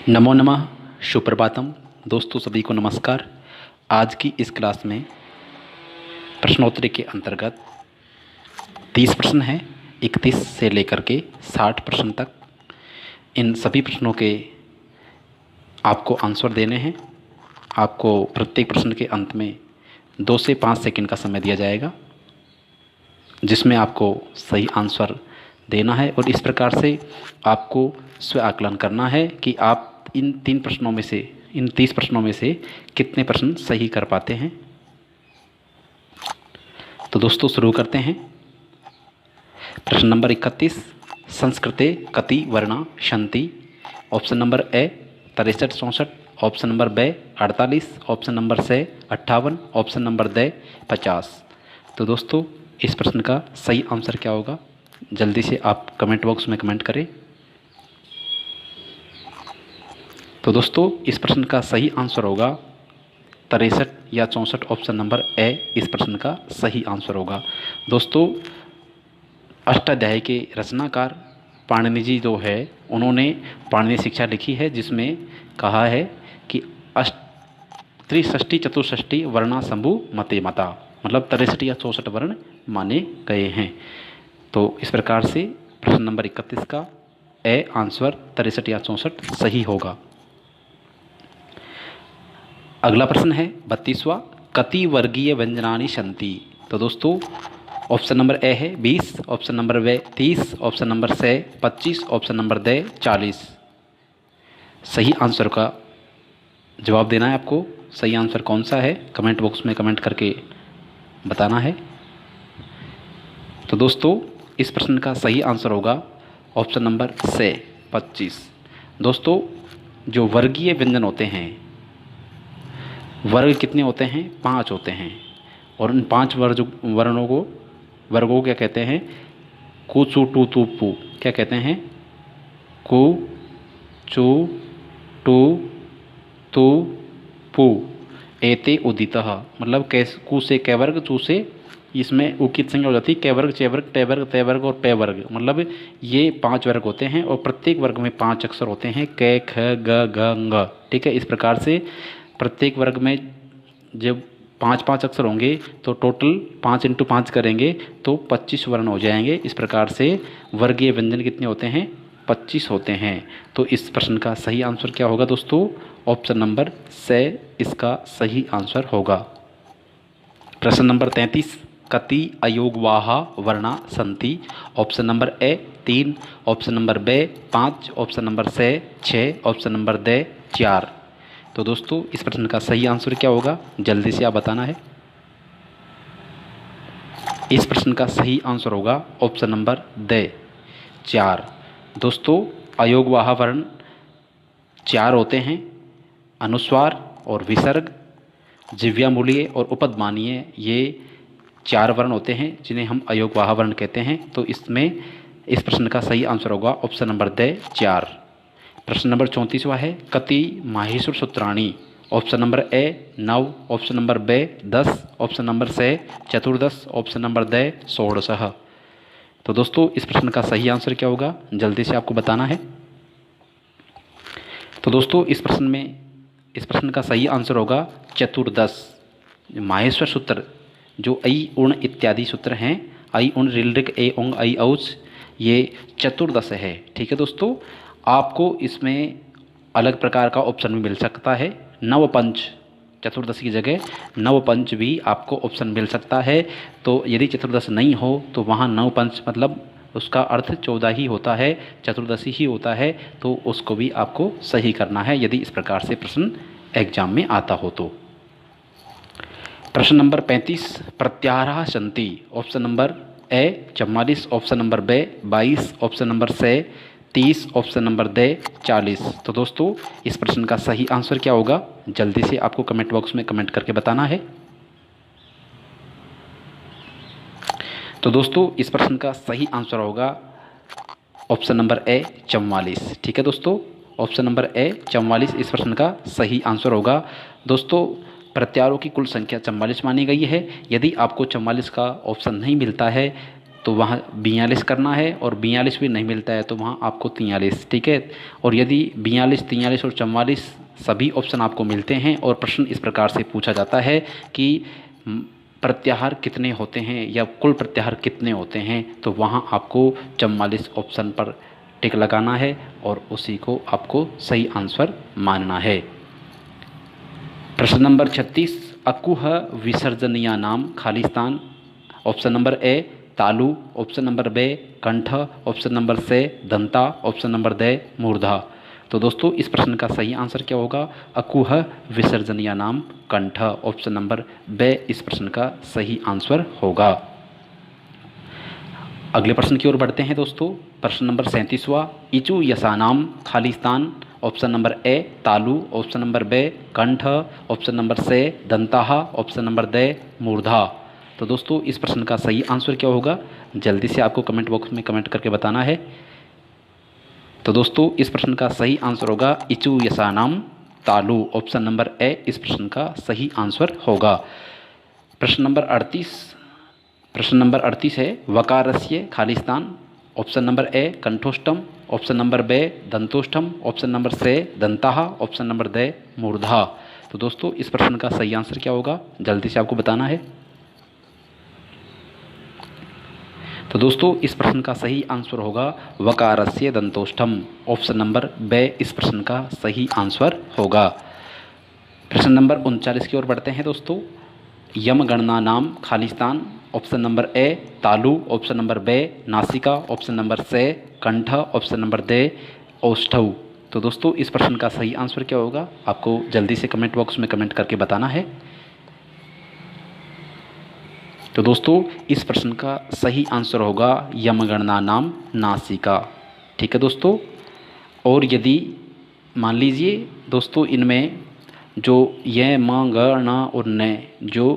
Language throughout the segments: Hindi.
नमो नमः, सुप्रभातम। दोस्तों सभी को नमस्कार। आज की इस क्लास में प्रश्नोत्तरी के अंतर्गत 30 प्रश्न हैं, 31 से लेकर के 60 प्रश्न तक। इन सभी प्रश्नों के आपको आंसर देने हैं। आपको प्रत्येक प्रश्न के अंत में 2 से 5 सेकंड का समय दिया जाएगा, जिसमें आपको सही आंसर देना है और इस प्रकार से आपको स्व आकलन करना है कि आप इन 30 प्रश्नों में से कितने प्रश्न सही कर पाते हैं। तो दोस्तों शुरू करते हैं। प्रश्न नंबर 31, संस्कृते कति वर्णा सन्ति? Option number A 63-64, option number B 48, option number C 58, option number D 50। तो दोस्तों इस प्रश्न का सही आंसर क्या होगा, जल्दी से आप कमेंट बॉक्स में कमेंट करें। तो दोस्तों इस प्रश्न का सही आंसर होगा 63 या 64, ऑप्शन नंबर ए इस प्रश्न का सही आंसर होगा। दोस्तों अष्टाध्यायी के रचनाकार पाणिनि जी जो है, उन्होंने पाणिनि शिक्षा लिखी है, जिसमें कहा है कि त्रिषष्टि चतुष्षष्टि वर्णा शंभु मते मता, मतलब 63 या 64 वर्ण माने गए हैं। तो इस प्रकार से प्रश्न नंबर 31 का ए आंसर 63 या 64 सही होगा। अगला प्रश्न है 32वां, कति वर्गीय व्यंजनानि सन्ति? तो दोस्तों ऑप्शन नंबर ए है 20, option number B 30, option number C 25, option number D 40। सही आंसर का जवाब देना है आपको। सही आंसर कौन सा है, कमेंट बॉक्स में कमेंट करके बताना है। तो दोस्तों इस प्रश्न का सही आंसर होगा ऑप्शन नंबर सी 25। दोस्तों जो वर्गीय व्यंजन होते हैं, वर्ग कितने होते हैं? 5 होते हैं, और उन 5 वर्गों को क्या कहते हैं? कु चु टू तू पू। क्या कहते हैं? कु चु टू तू पू एते उदितः, मतलब कु से कै वर्ग, चू से इसमें उ की संज्ञा हो जाती है कै वर्ग, चे वर्ग, टे वर्ग, ते वर्ग और पे वर्ग, मतलब ये 5 वर्ग होते हैं और प्रत्येक वर्ग में 5 अक्षर होते हैं, कै ख ग घ ng। ठीक है, इस प्रकार से प्रत्येक वर्ग में जब 5-5 अक्षर होंगे तो टोटल 5 × 5 करेंगे तो 25 वर्ण हो जाएंगे। इस प्रकार से वर्गीय व्यंजन कितने होते हैं? 25 होते हैं। तो इस प्रश्न का सही आंसर क्या होगा दोस्तों? ऑप्शन नंबर सी इसका सही आंसर होगा। प्रश्न नंबर 33, कति अयोगवाह वर्णा सन्ति? Option number A 3, option number B 5, option number C 6, option number D 4। तो दोस्तों इस प्रश्न का सही आंसर क्या होगा, जल्दी से आप बताना है। इस प्रश्न का सही आंसर होगा ऑप्शन नंबर डी 4। दोस्तों अयोगवाह वर्ण 4 होते हैं, अनुस्वार और विसर्ग, जिह्वामूलीय और उपध्मानीय, ये 4 वर्ण होते हैं जिन्हें हम अयोगवाह वर्ण कहते हैं। तो इसमें इस प्रश्न का सही आंसर होगा ऑप्शन नंबर डी 4। प्रश्न नंबर 34वां है, कति माहेश्वर सूत्राणि? Option number A 9, option number B 10, option number C 14, option number D 16। तो दोस्तों इस प्रश्न का सही आंसर क्या होगा, जल्दी से आपको बताना है। तो दोस्तों इस प्रश्न का सही आंसर होगा 14। माहेश्वर सूत्र जो ऐ उण इत्यादि सूत्र हैं, ऐ उण ऋलृक ए ओंग ऐ औच, ये 14 है। ठीक है दोस्तों, आपको इसमें अलग प्रकार का ऑप्शन भी मिल सकता है। नवपंच, 14 की जगह नवपंच भी आपको ऑप्शन मिल सकता है। तो यदि 14 नहीं हो तो वहाँ नवपंच मतलब उसका अर्थ 14 ही होता है, 14 ही होता है, तो उसको भी आपको सही करना है यदि इस प्रकार से प्रश्न एग्जाम में आता हो तो। प्रश्न नंबर 35, प्रत्याहाराः सन्ति? Option number A 44, option number B 22, option number C 30, option number D 40। तो दोस्तों इस प्रश्न का सही आंसर क्या होगा, जल्दी से आपको कमेंट बॉक्स में कमेंट करके बताना है। तो दोस्तों इस प्रश्न का सही आंसर होगा ऑप्शन नंबर ए 44। ठीक है दोस्तों, ऑप्शन नंबर ए 44 इस प्रश्न का सही आंसर होगा। दोस्तों प्रत्याहारों की कुल संख्या 44 मानी गई है। यदि आपको 44 का ऑप्शन नहीं मिलता है तो वहाँ 42 करना है, और 42 भी नहीं मिलता है तो वहाँ आपको 43, ठीक है। और यदि 42, 43 और 44 सभी ऑप्शन आपको मिलते हैं और प्रश्न इस प्रकार से पूछा जाता है कि प्रत्याहार कितने होते हैं या कुल प्रत्याहार कितने होते हैं, तो वहाँ आपको 44 ऑप्शन पर टिक लगाना है और उसी को आपको सही आंसर मानना है। प्रश्न नंबर 36, अकुह विसर्जनीय नाम खाली स्थान। ऑप्शन नंबर ए तालु, ऑप्शन नंबर बी कंठ, ऑप्शन नंबर सी दंता, ऑप्शन नंबर डी मूर्धा। तो दोस्तों इस प्रश्न का सही आंसर क्या होगा? अकुह विसर्जनीय नाम कंठ, ऑप्शन नंबर बी इस प्रश्न का सही आंसर होगा। अगले प्रश्न की ओर बढ़ते हैं दोस्तों। प्रश्न नंबर 37वां, इचु यसानाम खाली स्थान। ऑप्शन नंबर ए तालु, ऑप्शन नंबर बी कंठ, ऑप्शन नंबर सी दंताह, ऑप्शन नंबर डी मूर्धा। तो दोस्तों इस प्रश्न का सही आंसर क्या होगा? जल्दी से आपको कमेंट बॉक्स में कमेंट करके बताना है। तो दोस्तों इस प्रश्न का सही आंसर होगा इचु यसानाम तालु, ऑप्शन नंबर ए इस प्रश्न का सही आंसर होगा। प्रश्न नंबर 38 है वकारस्य खाली स्थान। ऑप्शन नंबर ए कंठोष्टम, ऑप्शन नंबर बी दंतोष्टम, ऑप्शन नंबर सी दंताह, ऑप्शन नंबर डी मूर्धा। तो दोस्तों इस प्रश्न का सही आंसर क्या होगा? जल्दी से आपको बताना है। तो दोस्तों इस प्रश्न का सही आंसर होगा वकारस्य दंतोष्ठम, ऑप्शन नंबर बी इस प्रश्न का सही आंसर होगा। प्रश्न नंबर 39 की ओर बढ़ते हैं दोस्तों। यम गणना नाम खाली स्थान। ऑप्शन नंबर ए तालु, ऑप्शन नंबर बी नासिका, ऑप्शन नंबर सी कंठ, ऑप्शन नंबर डी औष्ठव। तो दोस्तों इस प्रश्न का सही आंसर क्या होगा? आपको जल्दी से कमेंट बॉक्स में कमेंट करके बताना है। तो दोस्तों इस प्रश्न का सही आंसर होगा यमगणना नाम नासिका, ठीक है दोस्तों। और यदि मान लीजिए दोस्तों इनमें जो य म ग न और न जो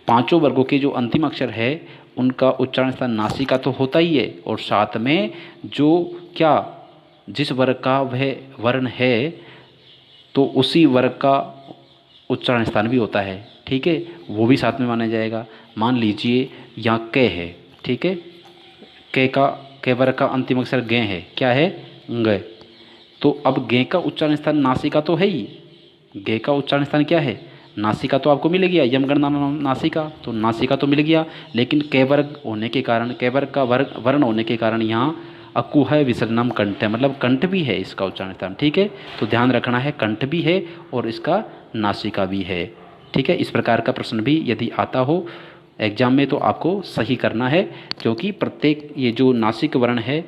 पांचों वर्गों के जो अंतिम अक्षर है उनका उच्चारण स्थान नासिका तो होता ही है, और साथ में जो क्या जिस वर्ग का वह वर्ण है तो उसी वर्ग का उच्चारण स्थान भी होता है, ठीक है, वो भी साथ में माना जाएगा। मान लीजिए यहाँ क है, ठीक है, क वर्ग का अंतिम अक्षर ग है, क्या है? ग। तो अब ग का उच्चारण स्थान नासिका तो है ही, ग का उच्चारण स्थान क्या है? नासिका तो आपको मिल गया, यमगणना नासिका, तो नासिका तो मिल गया। लेकिन क वर्ग होने के कारण, क वर्ग का वर्ण होने के कारण यहाँ अकुह विसर्जनम कंठ है, मतलब कंठ भी है इसका उच्चारण स्थान, ठीक है। तो ध्यान रखना है कंठ भी है और इसका नासिका भी है, ठीक है। इस प्रकार का प्रश्न भी यदि आता हो एग्जाम में तो आपको सही करना है, क्योंकि प्रत्येक ये जो नासिक वर्ण है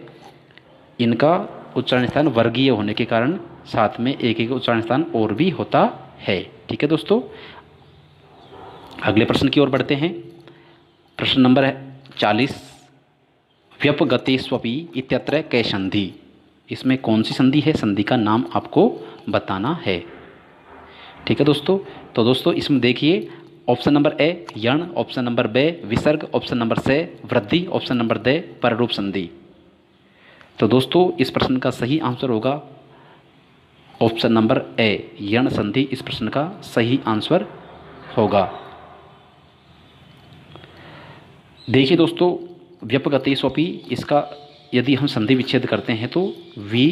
इनका उच्चारण स्थान वर्गीय होने के कारण साथ में एक एक उच्चारण स्थान और भी होता है, ठीक है दोस्तों। अगले प्रश्न की ओर बढ़ते हैं। प्रश्न नंबर 40, व्यपगतेष्वपि इत्यत्र कै संधि। इसमें कौन सी संधि है? संधि का नाम आपको बताना है, ठीक है दोस्तों। तो दोस्तों इसमें देखिए ऑप्शन नंबर ए यण, ऑप्शन नंबर बी विसर्ग, ऑप्शन नंबर सी वृद्धि, ऑप्शन नंबर डी पररूप संधि। तो दोस्तों इस प्रश्न का सही आंसर होगा ऑप्शन नंबर ए यण संधि इस प्रश्न का सही आंसर होगा। देखिए दोस्तों व्यपगतेष्वपि इसका यदि हम संधि विच्छेद करते हैं तो वी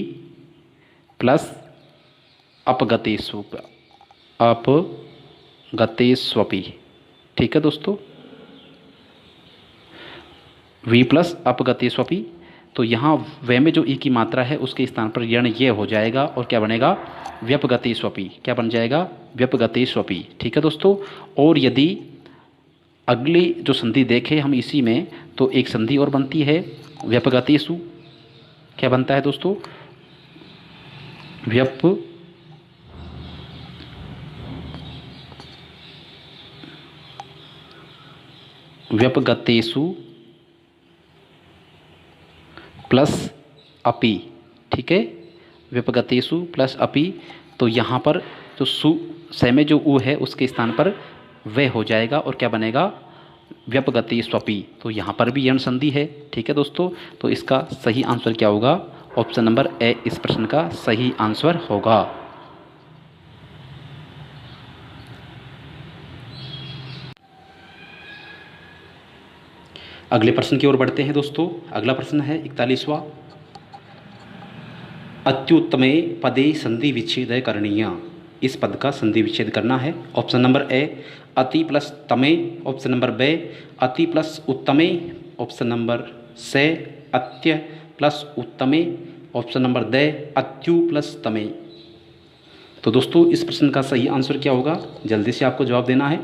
प्लस अपगतेष्वपि, ठीक है दोस्तों, वी प्लस अपगतेष्वपि। तो यहाँ वे में जो ई की मात्रा है उसके स्थान पर यण ये हो जाएगा और क्या बनेगा? व्यपगतेष्वपि। क्या बन जाएगा? व्यपगतेष्वपि, ठीक है दोस्तों। और यदि अगली जो संधि देखें हम इसी में तो एक संधि और बनती है व्यपगतेषु। क्या बनता है दोस्तों? व्यपगतेषु प्लस अपि, ठीक है, व्यपगतेषु प्लस अपि। तो यहाँ पर जो सु से में जो उ है उसके स्थान पर वे हो जाएगा और क्या बनेगा? व्यपगतेष्वपि। तो यहाँ पर भी यण संधि है, ठीक है दोस्तों। तो इसका सही आंसर क्या होगा? ऑप्शन नंबर ए इस प्रश्न का सही आंसर होगा। अगले प्रश्न की ओर बढ़ते हैं दोस्तों। अगला प्रश्न है 41वां। अत्युत्तमे पदे संधि विच्छेद करणीय। इस पद का संधि विच्छेद करना है। ऑप्शन नंबर ए अति प्लस तमे, ऑप्शन नंबर बे अति प्लस उत्तमे, ऑप्शन नंबर से अत्य प्लस उत्तमे, ऑप्शन नंबर दे अत्यु प्लस तमे। तो दोस्तों इस प्रश्न का सही आंसर क्या होगा, जल्दी से आपको जवाब देना है।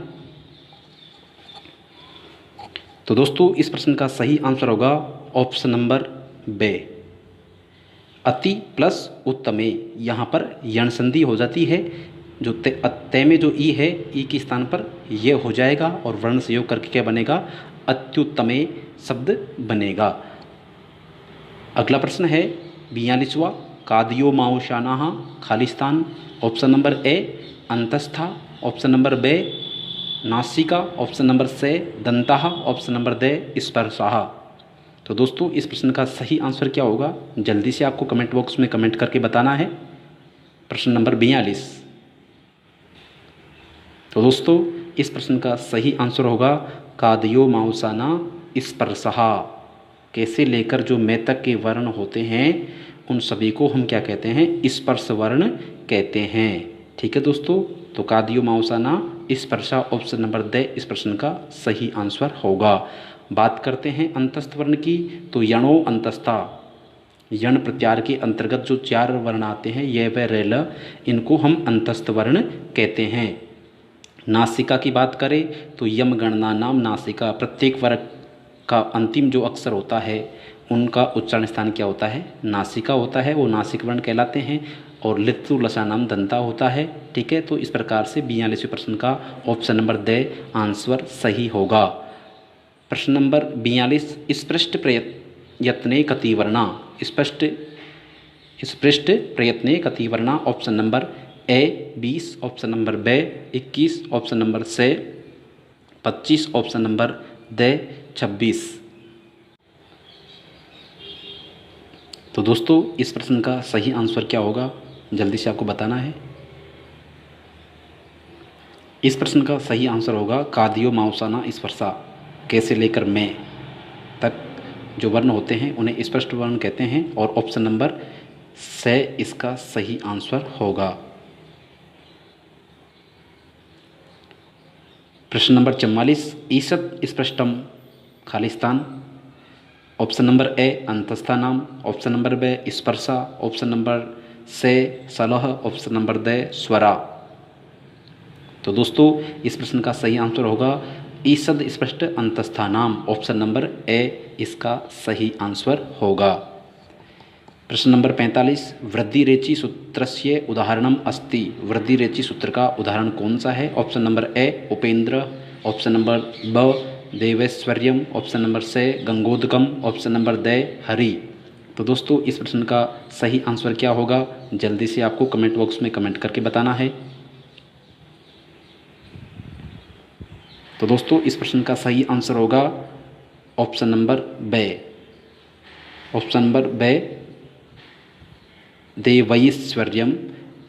तो दोस्तों इस प्रश्न का सही आंसर होगा ऑप्शन नंबर बे, अति प्लस उत्तमे। यहाँ पर यण संधि हो जाती है, जो ते में जो ई है, ई के स्थान पर ये हो जाएगा और वर्ण संयोग करके क्या बनेगा, अत्युत्तमे शब्द बनेगा। अगला प्रश्न है 42वां। कादियो माओशाना खालिस्तान। ऑप्शन नंबर ए अंतस्था, ऑप्शन नंबर बे नासिका, ऑप्शन नंबर से दंतः, ऑप्शन नंबर दे स्पर्शः। तो दोस्तों इस प्रश्न का सही आंसर क्या होगा, जल्दी से आपको कमेंट बॉक्स में कमेंट करके बताना है। प्रश्न नंबर 42। तो दोस्तों इस प्रश्न का सही आंसर होगा कादियो माउसाना स्पर्शः। कैसे लेकर जो मैं तक के वर्ण होते हैं उन सभी को हम क्या कहते हैं, स्पर्श वर्ण कहते हैं। ठीक है दोस्तों, तो कादियो माउसाना स्पर्शा ऑप्शन नंबर द इस प्रश्न का सही आंसर होगा। बात करते हैं अंतस्थ वर्ण की, तो यणो अंतस्था, यण प्रत्यार के अंतर्गत जो 4 वर्ण आते हैं ये व रेल, इनको हम अंतस्थ वर्ण कहते हैं। नासिका की बात करें तो यम गणना नाम नासिका, प्रत्येक वर्ग का अंतिम जो अक्षर होता है उनका उच्चारण स्थान क्या होता है, नासिका होता है, वो नासिक वर्ण कहलाते हैं। और लित्तु लसा नाम दंता होता है। ठीक है, तो इस प्रकार से 42वें प्रश्न का ऑप्शन नंबर द आंसर सही होगा। प्रश्न नंबर 42। स्पृष्ट प्रयत्ने कतिवर्णा। स्पृष्ट प्रयत्ने कतिवर्णा। Option number A 20, option number B 21, option number C 25, option number the 26। तो दोस्तों इस प्रश्न का सही आंसर क्या होगा, जल्दी से आपको बताना है। इस प्रश्न का सही आंसर होगा कादियो माउसाना स्पर्शा। कैसे लेकर मैं तक जो वर्ण होते हैं उन्हें स्पष्ट वर्ण कहते हैं, और ऑप्शन नंबर से इसका सही आंसर होगा। प्रश्न नंबर 44। ईषद स्पष्टम खालिस्तान। ऑप्शन नंबर ए अंतस्था नाम, ऑप्शन नंबर बे स्पर्शा, ऑप्शन नंबर से सलह, ऑप्शन नंबर द स्वरा। तो दोस्तों इस प्रश्न का सही आंसर होगा ईषद स्पष्ट अंतस्था नाम, ऑप्शन नंबर ए इसका सही आंसर होगा। प्रश्न नंबर 45। वृद्धि रेचि सूत्रस्य उदाहरणम अस्ति। वृद्धि रेचि सूत्र का उदाहरण कौन सा है। ऑप्शन नंबर ए उपेंद्र, ऑप्शन नंबर ब देवैश्वर्यम, ऑप्शन नंबर से गंगोदकम, ऑप्शन नंबर द हरि। तो दोस्तों इस प्रश्न का सही आंसर क्या होगा, जल्दी से आपको कमेंट बॉक्स में कमेंट करके बताना है। तो दोस्तों इस प्रश्न का सही आंसर होगा ऑप्शन नंबर बे, ऑप्शन नंबर बे देवैश्वर्यम।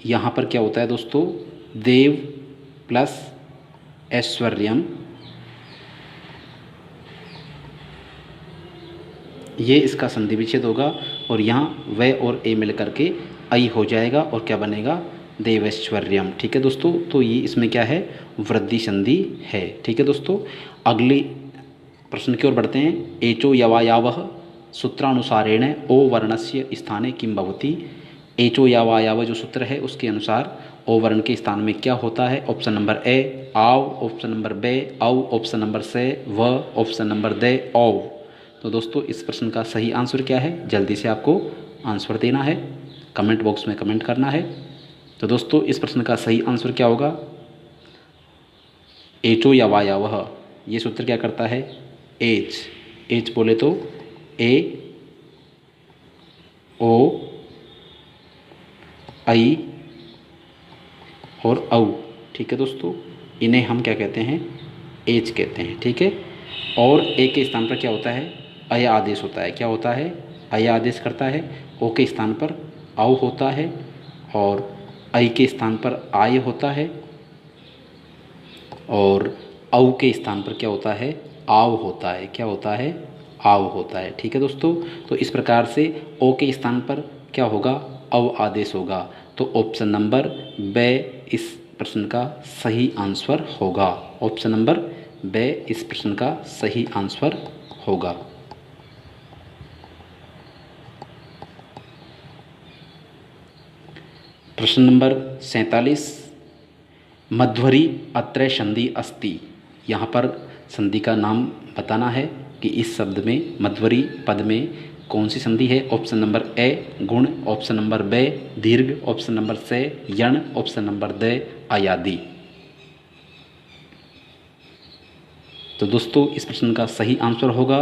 यहाँ पर क्या होता है दोस्तों, देव प्लस ऐश्वर्यम, ये इसका संधि विच्छेद होगा और यहाँ व और ए मिल करके आई हो जाएगा और क्या बनेगा, देवैश्वर्यम। ठीक है दोस्तों, तो ये इसमें क्या है, वृद्धि संधि है। ठीक है दोस्तों, अगले प्रश्न की ओर बढ़ते हैं। एचो यवायावः सूत्रानुसारेण ओ वर्णस्य स्थाने किम भवति। एचो यवायाव जो सूत्र है उसके अनुसार ओ वर्ण के स्थान में क्या होता है। ऑप्शन नंबर ए आव, ऑप्शन नंबर बे औ, ऑप्शन नंबर से व, ऑप्शन नंबर दे औ। तो दोस्तों इस प्रश्न का सही आंसर क्या है, जल्दी से आपको आंसर देना है, कमेंट बॉक्स में कमेंट करना है। तो दोस्तों इस प्रश्न का सही आंसर क्या होगा, एचो यवायावः, ये सूत्र क्या करता है, एच, एच बोले तो ए ओ आई और औ। ठीक है दोस्तों, इन्हें हम क्या कहते हैं, एच कहते हैं। ठीक है, और ए के स्थान पर क्या होता है, अय आदेश होता है। क्या होता है, अय आदेश करता है। ओ के स्थान पर औ होता है और ऐ के स्थान पर आय होता है और औ के स्थान पर क्या होता है, आव होता है। क्या होता है? आव होता है। ठीक है दोस्तों, तो इस प्रकार से ओ के स्थान पर क्या होगा? अव आदेश होगा। तो ऑप्शन नंबर ब इस प्रश्न का सही आंसर होगा। ऑप्शन नंबर ब इस प्रश्न का सही आंसर होगा। प्रश्न नंबर 47, मध्वरी अत्र संधि अस्ति। यहाँ पर संधि का नाम बताना है कि इस शब्द में मध्वरी पद में कौन सी संधि है। ऑप्शन नंबर ए गुण, ऑप्शन नंबर बे दीर्घ, ऑप्शन नंबर से यण, ऑप्शन नंबर द आयादी। तो दोस्तों इस प्रश्न का सही आंसर होगा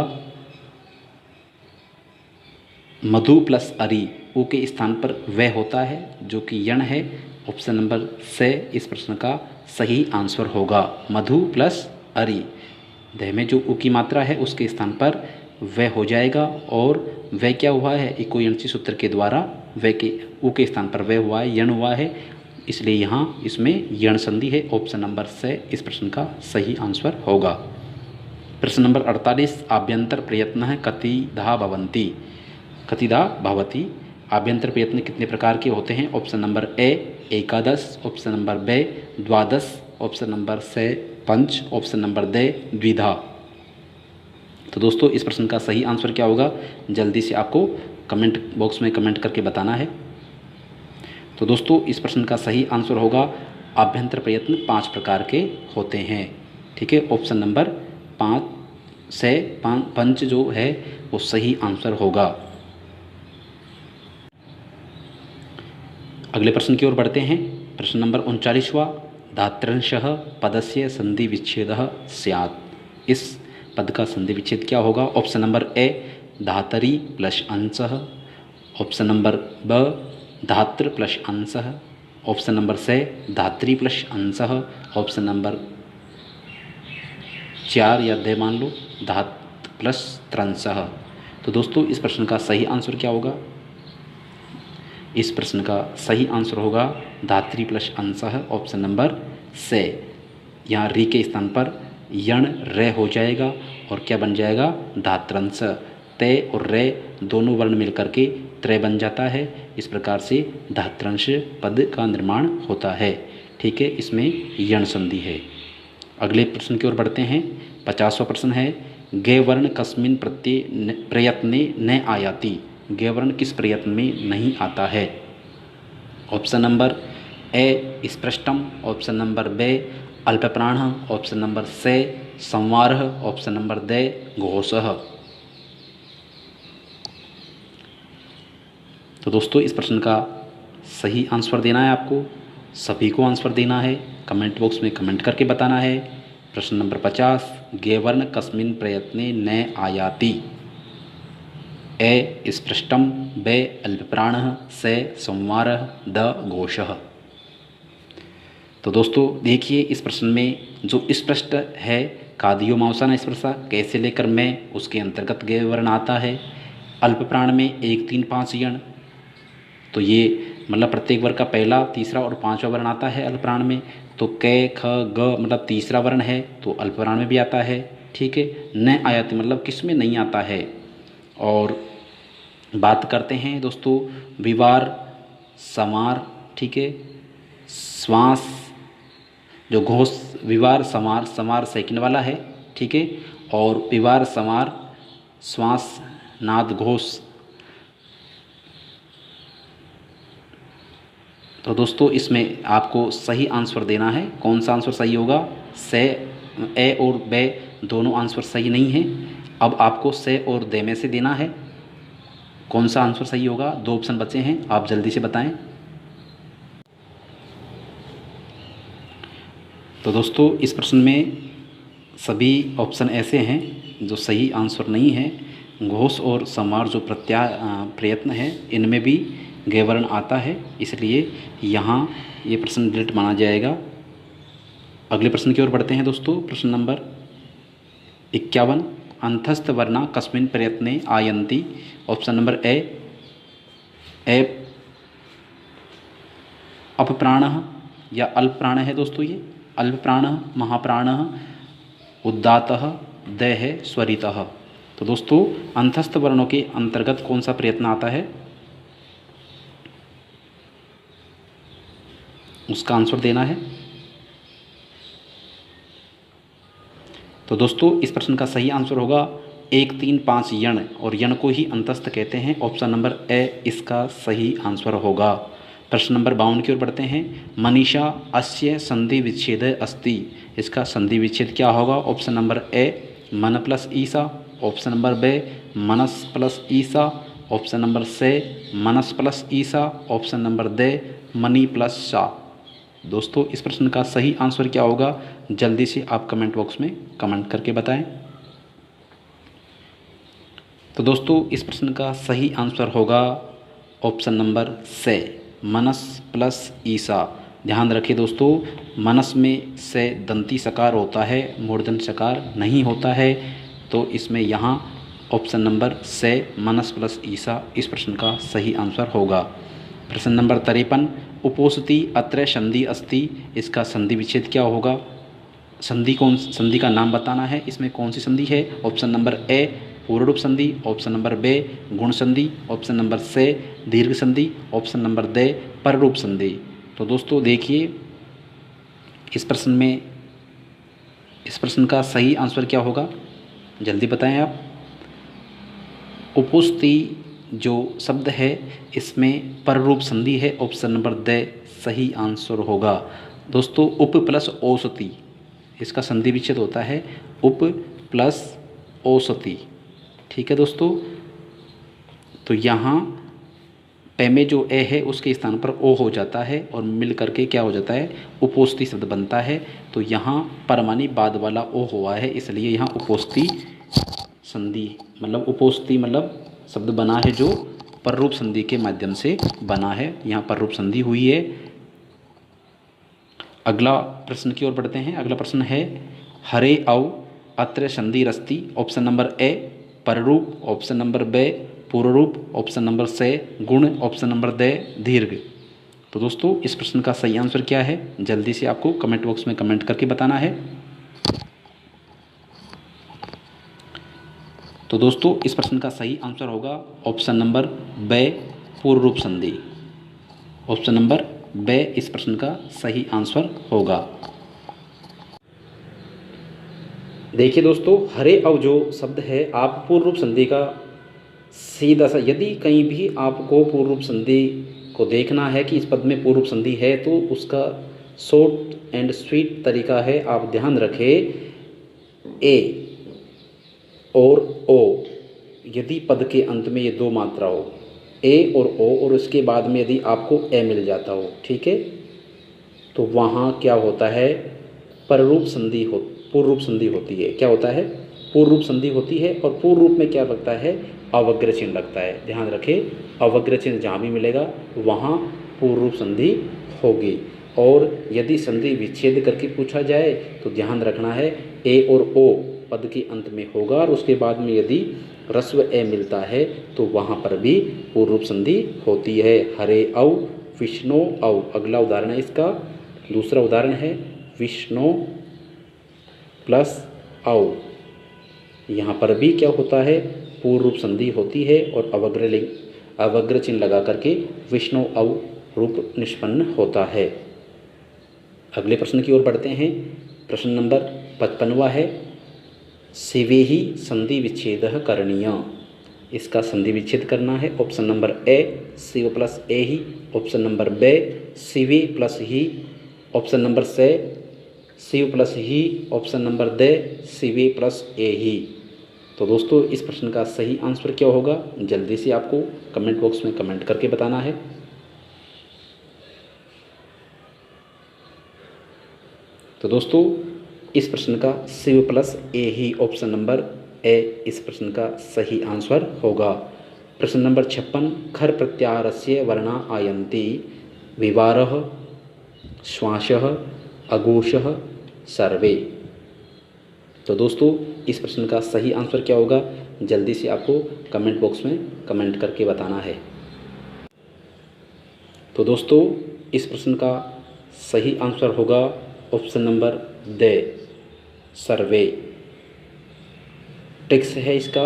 मधु प्लस अरि। उ के स्थान पर वह होता है जो कि यण है। ऑप्शन नंबर से इस प्रश्न का सही आंसर होगा मधु प्लस अरि। ध में जो उ की मात्रा है उसके स्थान पर वह हो जाएगा, और वह क्या हुआ है? इकोयणसी सूत्र के द्वारा वह के उ के स्थान पर वह हुआ है, यण हुआ है, इसलिए यहाँ इसमें यण संधि है। ऑप्शन नंबर से इस प्रश्न का सही आंसर होगा। प्रश्न नंबर 48, आभ्यंतर प्रयत्न कतिधा भवन्ति। कतिधा भवति। आभ्यंतर प्रयत्न कितने प्रकार के होते हैं? ऑप्शन नंबर ए एकादश, ऑप्शन नंबर बे द्वादश, ऑप्शन नंबर से पंच, ऑप्शन नंबर दे द्विधा। तो दोस्तों इस प्रश्न का सही आंसर क्या होगा? जल्दी से आपको कमेंट बॉक्स में कमेंट करके बताना है। तो दोस्तों इस प्रश्न का सही आंसर होगा आभ्यंतर प्रयत्न 5 प्रकार के होते हैं। ठीक है, ऑप्शन नंबर 5 से पंच जो है वो सही आंसर होगा। अगले प्रश्न की ओर बढ़ते हैं। प्रश्न नंबर 39वां, धात्र्यंशः पदस्य संधि विच्छेदः स्यात्। इस पद का संधि विच्छेद क्या होगा? ऑप्शन नंबर ए धातरी प्लस अंशः, ऑप्शन नंबर ब धातृ प्लस अंशः, ऑप्शन नंबर से धात्री प्लस अंशः, ऑप्शन नंबर 4 या दे मान लो धात प्लस त्रंशः। तो दोस्तों इस प्रश्न का सही आंसर क्या होगा? इस प्रश्न का सही आंसर होगा धात्री प्लस अंशः, ऑप्शन नंबर से। यहाँ री के स्थान पर यण रे हो जाएगा और क्या बन जाएगा? धात्रंश। ते और रे दोनों वर्ण मिलकर के त्रय बन जाता है। इस प्रकार से धात्रंश पद का निर्माण होता है। ठीक है, इसमें यण संधि है। अगले प्रश्न की ओर बढ़ते हैं। 50वां प्रश्न है, गे वर्ण कस्मिन् प्रयत्ने न आयाति। गे वर्ण किस प्रयत्न में नहीं आता है? ऑप्शन नंबर ए स्पृष्टम, ऑप्शन नंबर बे अल्पप्राण, ऑप्शन नंबर से संवारः, ऑप्शन नंबर दे घोषः। तो दोस्तों इस प्रश्न का सही आंसर देना है आपको, सभी को आंसर देना है, कमेंट बॉक्स में कमेंट करके बताना है। प्रश्न नंबर 50, गे वर्ण कस्मिन् प्रयत्ने न आयाति। ए स्पृष्टम, बे अल्पप्राणः, से संवारः, द घोषः। तो दोस्तों देखिए इस प्रश्न में जो स्पष्ट है कादियो मावसाना स्पर्शा कैसे लेकर मैं उसके अंतर्गत गे वर्ण आता है। अल्पप्राण में 1 3 5 यण, तो ये मतलब प्रत्येक वर्ग का पहला, तीसरा और 5वां वर्ण आता है अल्पप्राण में। तो क ख ग मतलब तीसरा वर्ण है तो अल्पप्राण में भी आता है। ठीक है, न आयाति मतलब किस में नहीं आता है। और बात करते हैं दोस्तों विवार समार। ठीक है, श्वास जो घोष, विवार समार, समार सेकंड वाला है। ठीक है, और विवार समार श्वास नाद घोष। तो दोस्तों इसमें आपको सही आंसर देना है। कौन सा आंसर सही होगा? से, ए और बे दोनों आंसर सही नहीं है। अब आपको से और दे में से देना है। कौन सा आंसर सही होगा? 2 ऑप्शन बचे हैं, आप जल्दी से बताएं। तो दोस्तों इस प्रश्न में सभी ऑप्शन ऐसे हैं जो सही आंसर नहीं है। घोष और समार जो प्रयत्न है इनमें भी गे वर्ण आता है, इसलिए यहाँ ये प्रश्न डिलीट माना जाएगा। अगले प्रश्न की ओर बढ़ते हैं दोस्तों। प्रश्न नंबर 51, अंतस्थ वर्णा कस्मिन् प्रयत्ने आयन्ति। ऑप्शन नंबर ए अपप्राणः या अल्पप्राण है दोस्तों। ये अल्पप्राणः, महाप्राणः, उद्दातः, द है स्वरितः। तो दोस्तों अंतस्थ वर्णों के अंतर्गत कौन सा प्रयत्न आता है, उसका आंसर देना है। तो दोस्तों इस प्रश्न का सही आंसर होगा 1 3 5 यण, और यण को ही अंतस्थ कहते हैं। ऑप्शन नंबर ए इसका सही आंसर होगा। प्रश्न नंबर 52 की ओर बढ़ते हैं। मनीषा अस्य संधि विच्छेद अस्ति, इसका संधि विच्छेद क्या होगा। ऑप्शन नंबर ए मन प्लस ईसा, ऑप्शन नंबर बे मनस प्लस ईसा, ऑप्शन नंबर से मनस प्लस ईसा, ऑप्शन नंबर दे मनी प्लस सा। दोस्तों इस प्रश्न का सही आंसर क्या होगा, जल्दी से आप कमेंट बॉक्स में कमेंट करके बताएं। तो दोस्तों इस प्रश्न का सही आंसर होगा ऑप्शन नंबर से मनस प्लस ईसा। ध्यान रखिए दोस्तों, मनस में से दंती सकार होता है, मूर्धन सकार नहीं होता है। तो इसमें यहाँ ऑप्शन नंबर से मनस प्लस ईसा इस प्रश्न का सही आंसर होगा। प्रश्न नंबर 53। उपोषति अत्र संधि अस्ति, इसका संधि विच्छेद क्या होगा। संधि का नाम बताना है, इसमें कौन सी संधि है। ऑप्शन नंबर ए पूर्ण रूप संधि, ऑप्शन नंबर बे गुण संधि, ऑप्शन नंबर से दीर्घ संधि, ऑप्शन नंबर दे पर रूप संधि। तो दोस्तों देखिए इस प्रश्न का सही आंसर क्या होगा, जल्दी बताएं आप। उपोषति जो शब्द है इसमें पर रूप संधि है, ऑप्शन नंबर द सही आंसर होगा। दोस्तों उप प्लस औषधि, इसका संधि विच्छेद होता है उप प्लस औषधि। ठीक है दोस्तों, तो यहाँ पे में जो ए है उसके स्थान पर ओ हो जाता है और मिल करके क्या हो जाता है, उपोषति शब्द बनता है। तो यहाँ परमानी बाद वाला ओ हुआ है, इसलिए यहाँ उपोषति संधि उपोषति शब्द बना है जो पर रूप संधि के माध्यम से बना है, यहाँ पर रूप संधि हुई है। अगला प्रश्न की ओर बढ़ते हैं। अगला प्रश्न है हरे औ अत्र संधि रस्ति, ऑप्शन नंबर ए पर रूप, ऑप्शन नंबर बे पूर्ण रूप, ऑप्शन नंबर से गुण, ऑप्शन नंबर दे दीर्घ। तो दोस्तों इस प्रश्न का सही आंसर क्या है, जल्दी से आपको कमेंट बॉक्स में कमेंट करके बताना है। तो दोस्तों इस प्रश्न का सही आंसर होगा ऑप्शन नंबर बे पूर्ण रूप संधि। ऑप्शन नंबर बे इस प्रश्न का सही आंसर होगा। देखिए दोस्तों हरे अव जो शब्द है, आप पूर्ण रूप संधि का सीधा सा, यदि कहीं भी आपको पूर्ण रूप संधि को देखना है कि इस पद में पूर्ण रूप संधि है, तो उसका शॉर्ट एंड स्वीट तरीका है, आप ध्यान रखें ए और ओ, यदि पद के अंत में ये दो मात्रा हो ए और ओ, और उसके बाद में यदि आपको ए मिल जाता हो, ठीक है, तो वहाँ क्या होता है, पूर्ण रूप संधि होती है। क्या होता है, पूर्ण रूप संधि होती है। और पूर्ण रूप में क्या लगता है, अवग्र चिन्ह लगता है। ध्यान रखें अवग्र चिन्ह जहाँ भी मिलेगा वहाँ पूर्ण रूप संधि होगी। और यदि संधि विच्छेद करके पूछा जाए तो ध्यान रखना है ए और ओ पद के अंत में होगा, और उसके बाद में यदि ह्रस्व ए मिलता है तो वहाँ पर भी पूर्ण रूप संधि होती है। हरे औ विष्णु औ। अगला उदाहरण है इसका, दूसरा उदाहरण है विष्णु प्लस औ। यहाँ पर भी क्या होता है, पूर्ण रूप संधि होती है और अवग्र चिन्ह लगा करके विष्णु औ रूप निष्पन्न होता है। अगले प्रश्न की ओर बढ़ते हैं। प्रश्न नंबर 55वां है शिवे ही संधि विच्छेद करणीय, इसका संधि विच्छेद करना है। ऑप्शन नंबर ए शिव प्लस ए ही, ऑप्शन नंबर बे शिवे प्लस ही, ऑप्शन नंबर से शिव प्लस ही, ऑप्शन नंबर दे शिवे प्लस ए ही। तो दोस्तों इस प्रश्न का सही आंसर क्या होगा, जल्दी से आपको कमेंट बॉक्स में कमेंट करके बताना है। तो दोस्तों इस प्रश्न का शिव प्लस ए ही, ऑप्शन नंबर ए इस प्रश्न का सही आंसर होगा। प्रश्न नंबर 56 खर प्रत्याहारस्य वर्णा आयन्ति विवारः श्वासः अघोषः सर्वे। तो दोस्तों इस प्रश्न का सही आंसर क्या होगा, जल्दी से आपको कमेंट बॉक्स में कमेंट करके बताना है। तो दोस्तों इस प्रश्न का सही आंसर होगा ऑप्शन नंबर दे सर्वे। ट्रिक्स है इसका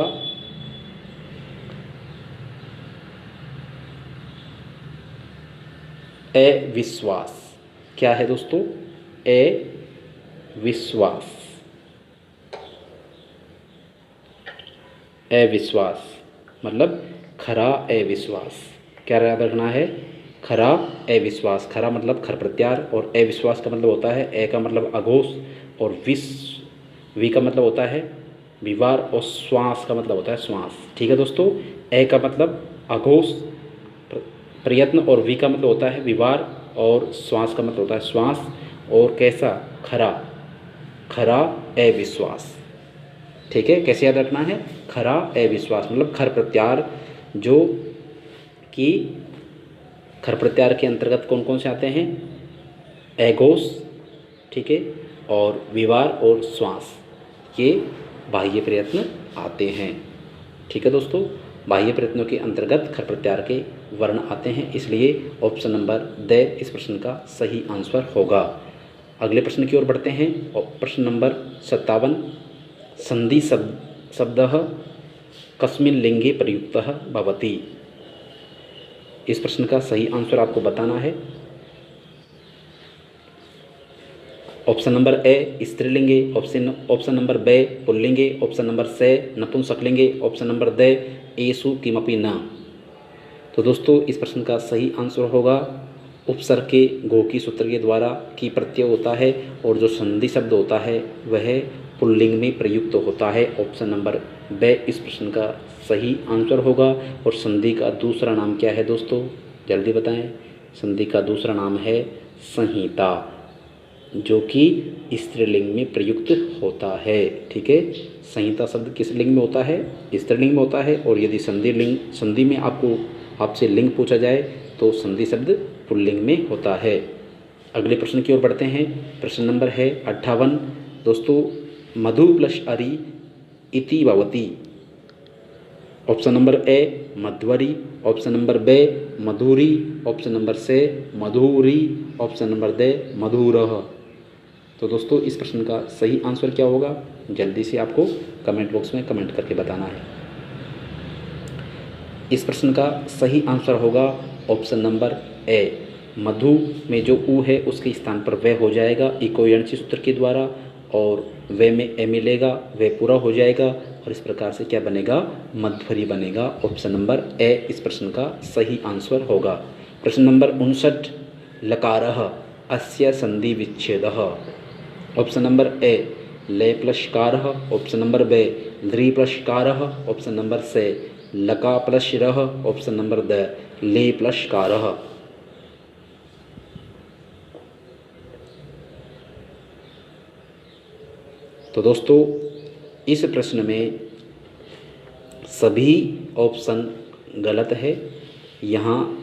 अविश्वास। क्या है दोस्तों? अविश्वास। अविश्वास मतलब खरा अविश्वास। क्या याद रखना है? खरा अविश्वास। खरा मतलब खर प्रत्यार और अविश्वास का मतलब होता है ए का मतलब अघोष और वी का मतलब होता है विवार और श्वास का मतलब होता है श्वास। ठीक है दोस्तों, ए का मतलब अघोष प्रयत्न और वी का मतलब होता है विवार और श्वास का मतलब होता है श्वास। और कैसा? खरा। खरा अविश्वास। ठीक है, कैसे याद रखना है? खरा अविश्वास मतलब खर प्रत्यार, जो कि खर प्रत्यार के अंतर्गत कौन कौन से आते हैं? अघोष, ठीक है, और विवार और श्वास, ये बाह्य प्रयत्न आते हैं। ठीक है दोस्तों, बाह्य प्रयत्नों के अंतर्गत खर प्रत्यार के वर्ण आते हैं, इसलिए ऑप्शन नंबर द इस प्रश्न का सही आंसर होगा। अगले प्रश्न की ओर बढ़ते हैं। प्रश्न नंबर 57, संधि शब्दः कस्मिन् लिंगे प्रयुक्तः भवति। इस प्रश्न का सही आंसर आपको बताना है। ऑप्शन नंबर ए स्त्रीलिंगे, ऑप्शन नंबर बे पुल्लिंगे, ऑप्शन नंबर से नपुंसकलिंगे, ऑप्शन नंबर दे एषु किमपि न। तो दोस्तों इस प्रश्न का सही आंसर होगा उपसर्ग के गो की सूत्र के द्वारा की प्रत्यय होता है और जो संधि शब्द होता है वह पुल्लिंग में प्रयुक्त होता है। ऑप्शन नंबर बे इस प्रश्न का सही आंसर होगा। और संधि का दूसरा नाम क्या है दोस्तों? जल्दी बताएं। संधि का दूसरा नाम है संहिता, जो कि स्त्रीलिंग में प्रयुक्त होता है। ठीक है, संहिता शब्द किस लिंग में होता है? स्त्रीलिंग में होता है। और यदि संधि में आपसे लिंग पूछा जाए तो संधि शब्द पुल्लिंग में होता है। अगले प्रश्न की ओर बढ़ते हैं। प्रश्न नंबर है 58 दोस्तों, मधु प्लस अरि इति भवति। ऑप्शन नंबर ए मध्वरी, ऑप्शन नंबर बे मधुरी, ऑप्शन नंबर से मधुरी, ऑप्शन नंबर दे मधुरः। तो दोस्तों इस प्रश्न का सही आंसर क्या होगा? जल्दी से आपको कमेंट बॉक्स में कमेंट करके बताना है। इस प्रश्न का सही आंसर होगा ऑप्शन नंबर ए। मधु में जो ऊ है उसके स्थान पर वह हो जाएगा इको यणसी सूत्र के द्वारा, और वे में ए मिलेगा, वह पूरा हो जाएगा और इस प्रकार से क्या बनेगा? मध्वरी बनेगा। ऑप्शन नंबर ए इस प्रश्न का सही आंसर होगा। प्रश्न नंबर 59, लकारः अस्य संधि विच्छेदः। ऑप्शन नंबर ए ले प्लस कारः, ऑप्शन नंबर बे ल्री प्लस कारः, ऑप्शन नंबर से लका प्लस रः, ऑप्शन नंबर द ले प्लस कारः। तो दोस्तों इस प्रश्न में सभी ऑप्शन गलत है। यहाँ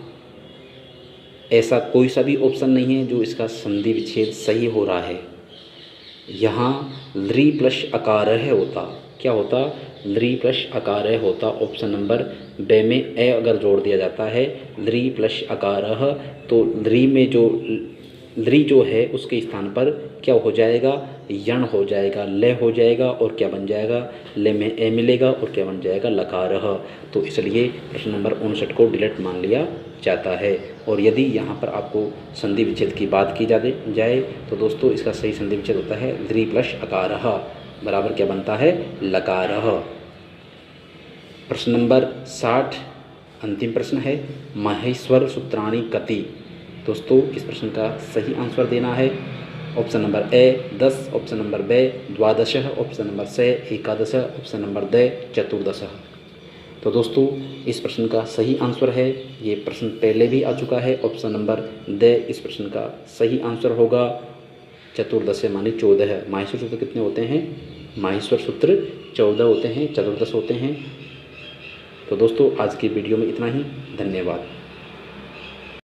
ऐसा कोई सा भी ऑप्शन नहीं है जो इसका संधि विच्छेद सही हो रहा है। यहाँ ल्री प्लस अकारः होता, क्या होता? ल्री प्लस अकारः होता। ऑप्शन नंबर बे में ए अगर जोड़ दिया जाता है ल्री प्लस अकारः, तो ल्री जो है उसके स्थान पर क्या हो जाएगा? यण हो जाएगा, ले हो जाएगा और क्या बन जाएगा? ले में ए मिलेगा और क्या बन जाएगा? लकारः। तो इसलिए प्रश्न नंबर 59 को डिलीट मान लिया जाता है। और यदि यहाँ पर आपको संधि विच्छेद की बात की जाए तो दोस्तों इसका सही संधि विच्छेद होता है ल्री प्लस अकारः बराबर क्या बनता है? लकारः। प्रश्न नंबर 60 अंतिम प्रश्न है, महेश्वर सूत्राणि कति। दोस्तों इस प्रश्न का सही आंसर देना है। Option number A 10, option number B 12, option number C 11, option number the 14। तो दोस्तों इस प्रश्न का सही आंसर है, ये प्रश्न पहले भी आ चुका है। ऑप्शन नंबर द इस प्रश्न का सही आंसर होगा 14 माने 14। माहेश्वर सूत्र कितने होते हैं? माहेश्वर सूत्र 14 होते हैं, 14 होते हैं। तो दोस्तों आज की वीडियो में इतना ही, धन्यवाद।